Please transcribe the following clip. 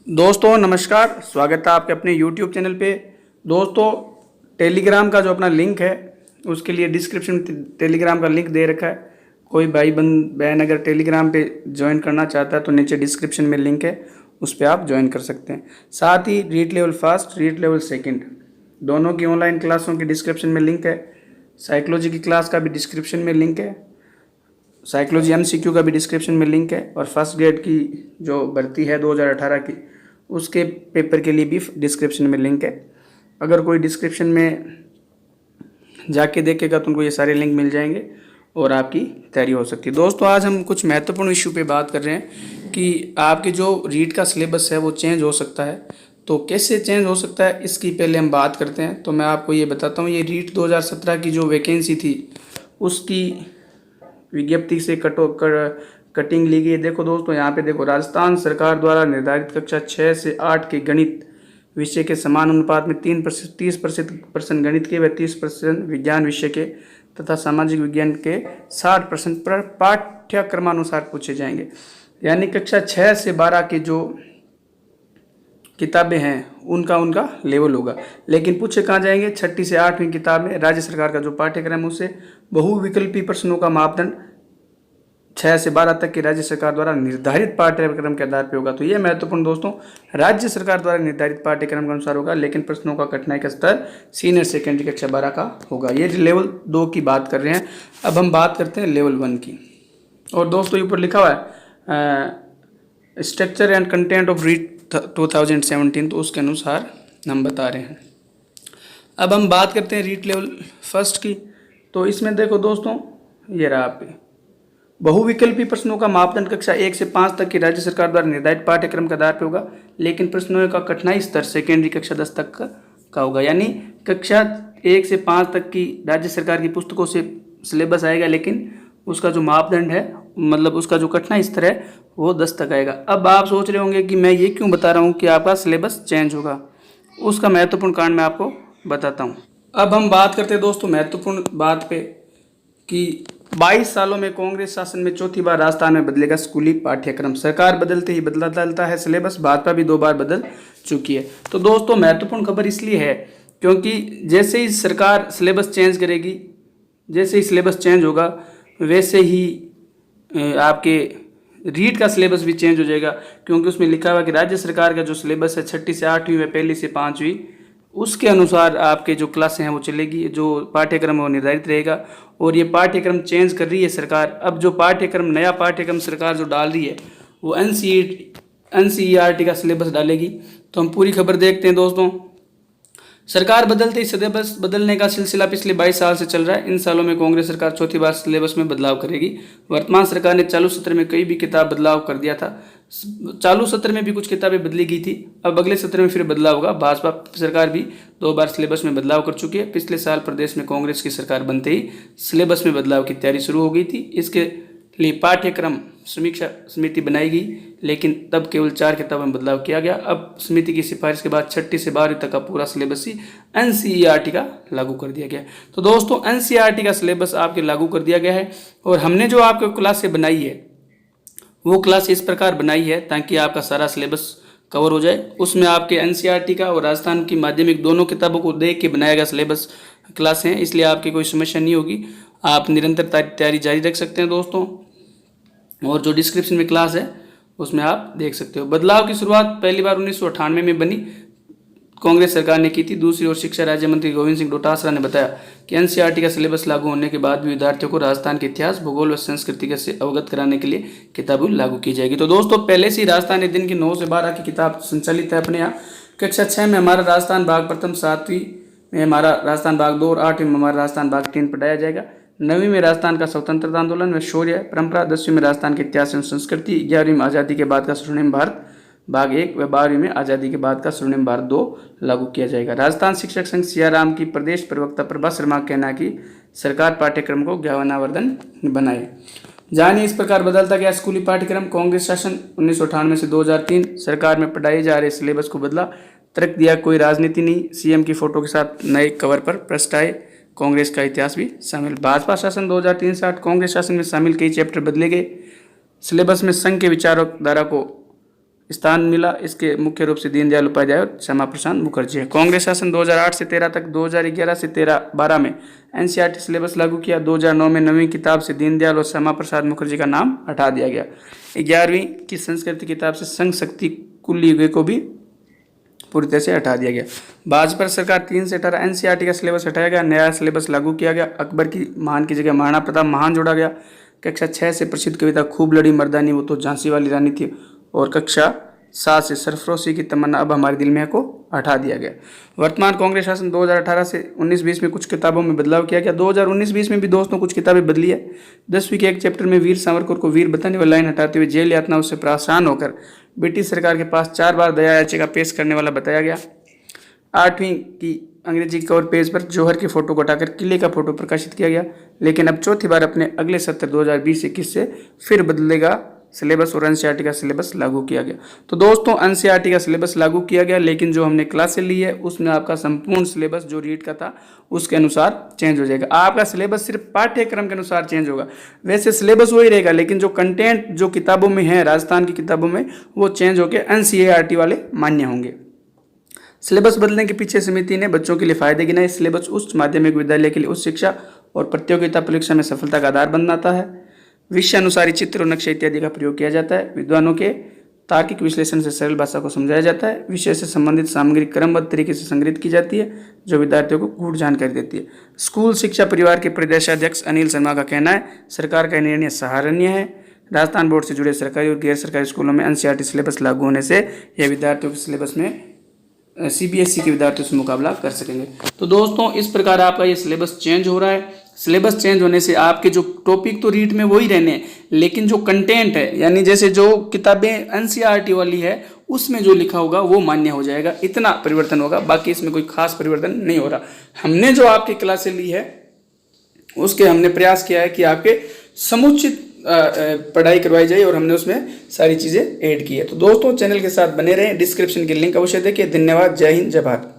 दोस्तों नमस्कार, स्वागत है आपके अपने YouTube चैनल पे। दोस्तों टेलीग्राम का जो अपना लिंक है उसके लिए डिस्क्रिप्शन में टेलीग्राम का लिंक दे रखा है। कोई भाई बहन अगर टेलीग्राम पे ज्वाइन करना चाहता है तो नीचे डिस्क्रिप्शन में लिंक है, उस पर आप ज्वाइन कर सकते हैं। साथ ही REET level first, REET level second दोनों की ऑनलाइन क्लासों की डिस्क्रिप्शन में लिंक है। साइकोलॉजी की क्लास का भी डिस्क्रिप्शन में लिंक है। साइकोलॉजी MCQ का भी डिस्क्रिप्शन में लिंक है। और फर्स्ट ग्रेड की जो भर्ती है 2018 की, उसके पेपर के लिए भी डिस्क्रिप्शन में लिंक है। अगर कोई डिस्क्रिप्शन में जाके देखेगा तो उनको ये सारे लिंक मिल जाएंगे और आपकी तैयारी हो सकती है। दोस्तों आज हम कुछ महत्वपूर्ण इशू पे बात कर रहे हैं कि आपके जो रीट का सिलेबस है वो चेंज हो सकता है। तो कैसे चेंज हो सकता है इसकी पहले हम बात करते हैं। तो मैं आपको ये बताता हूँ, ये रीट 2017 की जो वैकेंसी थी उसकी विज्ञप्ति से कटिंग ली गई है। देखो दोस्तों, यहाँ पे देखो, राजस्थान सरकार द्वारा निर्धारित कक्षा 6 से 8 के गणित विषय के समान अनुपात में 30% गणित के व 30% विज्ञान विषय के तथा सामाजिक विज्ञान के 60% पर पाठ्यक्रमानुसार पूछे जाएंगे। यानी कक्षा 6 से 12 के जो किताबें हैं उनका लेवल होगा, लेकिन पूछे कहाँ जाएंगे, 6ठी से 8वीं किताब में राज्य सरकार का जो पाठ्यक्रम है उससे बहुविकल्पी प्रश्नों का मापदंड 6 से 12 तक की राज्य सरकार द्वारा निर्धारित पाठ्यक्रम के आधार पर होगा। तो ये महत्वपूर्ण दोस्तों, राज्य सरकार द्वारा निर्धारित पाठ्यक्रम के अनुसार होगा, लेकिन प्रश्नों का कठिनाई का स्तर सीनियर सेकेंडरी कक्षा 12 का होगा। ये लेवल 2 की बात कर रहे हैं। अब हम बात करते हैं लेवल 1 की। और दोस्तों ऊपर लिखा हुआ है structure and content of REET 2017, तो उसके अनुसार हम बता रहे हैं। अब हम बात करते हैं रीट लेवल फर्स्ट की। तो इसमें देखो दोस्तों, ये रहा आप बहुविकल्पी प्रश्नों का मापदंड कक्षा 1 से 5 तक की राज्य सरकार द्वारा निर्धारित पाठ्यक्रम के आधार पर होगा, लेकिन प्रश्नों का कठिनाई स्तर सेकेंडरी कक्षा 10 तक का होगा। यानी कक्षा 1 से 5 तक की राज्य सरकार की पुस्तकों से सिलेबस आएगा, लेकिन उसका जो मापदंड है, मतलब उसका जो कठिनाई स्तर है वो 10 तक आएगा। अब आप सोच रहे होंगे कि मैं ये क्यों बता रहा हूँ कि आपका सिलेबस चेंज होगा। उसका महत्वपूर्ण कारण मैं आपको बताता हूँ। अब हम बात करते हैं दोस्तों महत्वपूर्ण बात पे कि 22 सालों में कांग्रेस शासन में चौथी बार राजस्थान में बदलेगा स्कूली पाठ्यक्रम। सरकार बदलते ही बदलता है सिलेबस। भाजपा भी 2 बार बदल चुकी है। तो दोस्तों महत्वपूर्ण खबर इसलिए है क्योंकि जैसे ही सरकार सिलेबस चेंज करेगी, जैसे ही सिलेबस चेंज होगा वैसे ही आपके रीट का सिलेबस भी चेंज हो जाएगा, क्योंकि उसमें लिखा हुआ कि राज्य सरकार का जो सिलेबस है 6ठी से 8वीं व 1ली से 5वीं, उसके अनुसार आपके जो क्लासें हैं वो चलेगी, जो पाठ्यक्रम है वो निर्धारित रहेगा। और ये पाठ्यक्रम चेंज कर रही है सरकार। अब जो पाठ्यक्रम, नया पाठ्यक्रम सरकार जो डाल रही है वो NCERT का सिलेबस डालेगी। तो हम पूरी खबर देखते हैं दोस्तों। सरकार बदलते ही सिलेबस बदलने का सिलसिला पिछले 22 साल से चल रहा है। इन सालों में कांग्रेस सरकार चौथी बार सिलेबस में बदलाव करेगी। वर्तमान सरकार ने चालू सत्र में कई भी किताब बदलाव कर दिया था। चालू सत्र में भी कुछ किताबें बदली गई थी, अब अगले सत्र में फिर बदलाव होगा। भाजपा सरकार भी 2 बार सिलेबस में बदलाव कर चुकी है। पिछले साल प्रदेश में कांग्रेस की सरकार बनते ही सिलेबस में बदलाव की तैयारी शुरू हो गई थी। इसके लिए पाठ्यक्रम समीक्षा समिति बनाई गई, लेकिन तब केवल 4 किताबों में बदलाव किया गया। अब समिति की सिफारिश के बाद 6ठी से 12वीं तक का पूरा सिलेबस ही NCERT का लागू कर दिया गया। तो दोस्तों NCERT का सिलेबस आपके लागू कर दिया गया है। और हमने जो आपको क्लासें बनाई है वो क्लास इस प्रकार बनाई है ताकि आपका सारा सिलेबस कवर हो जाए। उसमें आपके NCERT का और राजस्थान की माध्यमिक दोनों किताबों को देख के बनाया गया सिलेबस क्लास है, इसलिए आपकी कोई समस्या नहीं होगी। आप निरंतर तैयारी जारी रख सकते हैं दोस्तों। और जो डिस्क्रिप्शन में क्लास है उसमें आप देख सकते हो। बदलाव की शुरुआत पहली बार 1998 में बनी कांग्रेस सरकार ने की थी। दूसरी ओर शिक्षा राज्य मंत्री गोविंद सिंह डोटासरा ने बताया कि NCERT का सिलेबस लागू होने के बाद भी विद्यार्थियों को राजस्थान के इतिहास, भूगोल व संस्कृति से अवगत कराने के लिए किताबें लागू की जाएगी। तो दोस्तों पहले से ही राजस्थान ने दिन की 9 से 12 की किताब संचालित है अपने यहाँ। कक्षा 6 में हमारा राजस्थान भाग प्रथम, 7वीं में हमारा राजस्थान भाग 2 और 8वीं में हमारा राजस्थान भाग 3 पढ़ाया जाएगा। 9वीं में राजस्थान का स्वतंत्रता आंदोलन व शौर्य परंपरा, 10वीं में राजस्थान के इतिहास एवं संस्कृति, 11वीं में आज़ादी के बाद का स्वर्णिम भारत भाग 1 व 12वीं में आज़ादी के बाद का स्वर्णिम भारत 2 लागू किया जाएगा। राजस्थान शिक्षक संघ सियाराम की प्रदेश प्रवक्ता प्रभा शर्मा का कहना है कि सरकार पाठ्यक्रम को ज्ञानावर्धन बनाए। जानिए इस प्रकार बदलता गया स्कूली पाठ्यक्रम। कांग्रेस शासन 1998 से 2003 सरकार में पढ़ाए जा रहे सिलेबस को बदला। तर्क दिया कोई राजनीति नहीं, CM की फोटो के साथ नए कवर पर पृष्ठ आए, कांग्रेस का इतिहास भी शामिल। भाजपा शासन 2003 से 8 कांग्रेस शासन में शामिल कई चैप्टर बदले गए। सिलेबस में संघ के विचारधारा को स्थान मिला। इसके मुख्य रूप से दीनदयाल उपाध्याय और श्यामा प्रसाद मुखर्जी है। कांग्रेस शासन 2008 से 13 तक, 2011 से 12 में एनसीईआरटी सिलेबस लागू किया। 2009 में 9वीं किताब से दीनदयाल और श्यामा प्रसाद मुखर्जी का नाम हटा दिया गया। 11वीं की संस्कृत किताब से संघ शक्ति कुल को भी पूरी तरह से हटा दिया गया। भाजपा सरकार 3 से 18 एनसीईआरटी का सिलेबस हटाया गया, नया सिलेबस लागू किया गया। अकबर की महान की जगह महाराणा प्रताप महान जोड़ा गया। कक्षा 6 से प्रसिद्ध कविता खूब लड़ी मर्दानी, वो तो झांसी वाली रानी थी, और कक्षा 7 से सरफरोशी की तमन्ना अब हमारे दिल में है को हटा दिया गया। वर्तमान कांग्रेस शासन 2018 से 19-20 में कुछ किताबों में बदलाव किया गया। 2019-20 में भी दोस्तों कुछ किताबें बदली है। 10वीं के एक चैप्टर में वीर सावरकर को वीर बताने वाली लाइन हटाते हुए जेल यातना उससे परेशान होकर ब्रिटिश सरकार के पास 4 बार दया याचिका पेश करने वाला बताया गया। 8वीं की अंग्रेजी कवर पेज पर जौहर की फोटो को हटाकर किले का फोटो प्रकाशित किया गया। लेकिन अब चौथी बार अपने अगले सत्र 2020-21 से फिर बदलेगा सिलेबस और एनसीईआरटी का सिलेबस लागू किया गया। तो दोस्तों एनसीईआरटी का सिलेबस लागू किया गया, लेकिन जो हमने क्लासें ली है उसमें आपका संपूर्ण सिलेबस जो रीट का था उसके अनुसार चेंज हो जाएगा। आपका सिलेबस सिर्फ पाठ्यक्रम के अनुसार चेंज होगा, वैसे सिलेबस वही रहेगा, लेकिन जो कंटेंट जो किताबों में है राजस्थान की किताबों में वो चेंज होकर एनसीईआरटी वाले मान्य होंगे। सिलेबस बदलने के पीछे समिति ने बच्चों के लिए फायदे गिनाए। सिलेबस उच्च माध्यमिक विद्यालय के लिए उच्च शिक्षा और प्रतियोगिता परीक्षा में सफलता का आधार बनाता है। विषय अनुसारी चित्र और नक्शे इत्यादि का प्रयोग किया जाता है। विद्वानों के तार्किक विश्लेषण से सरल भाषा को समझाया जाता है। विषय से संबंधित सामग्री क्रमबद्ध तरीके से संग्रहित की जाती है जो विद्यार्थियों को गूढ़ जानकारी देती है। स्कूल शिक्षा परिवार के प्रदेशाध्यक्ष अनिल शर्मा का कहना है सरकार का निर्णय सराहनीय है। राजस्थान बोर्ड से जुड़े सरकारी और गैर सरकारी स्कूलों में एनसीईआरटी सिलेबस लागू होने से यह विद्यार्थियों के सिलेबस में सीबीएसई के विद्यार्थियों से मुकाबला कर सकेंगे। तो दोस्तों इस प्रकार आपका ये सिलेबस चेंज हो रहा है। सिलेबस चेंज होने से आपके जो टॉपिक तो रीट में वही रहने हैं, लेकिन जो कंटेंट है यानी जैसे जो किताबें एनसीईआरटी वाली है उसमें जो लिखा होगा वो मान्य हो जाएगा। इतना परिवर्तन होगा, बाकी इसमें कोई खास परिवर्तन नहीं हो रहा। हमने जो आपकी क्लासें ली है उसके हमने प्रयास किया है कि आपके समुचित पढ़ाई करवाई जाए और हमने उसमें सारी चीज़ें ऐड की है। तो दोस्तों चैनल के साथ बने रहें, डिस्क्रिप्शन की लिंक अवश्य देखिए। धन्यवाद, जय हिंद, जय भारत।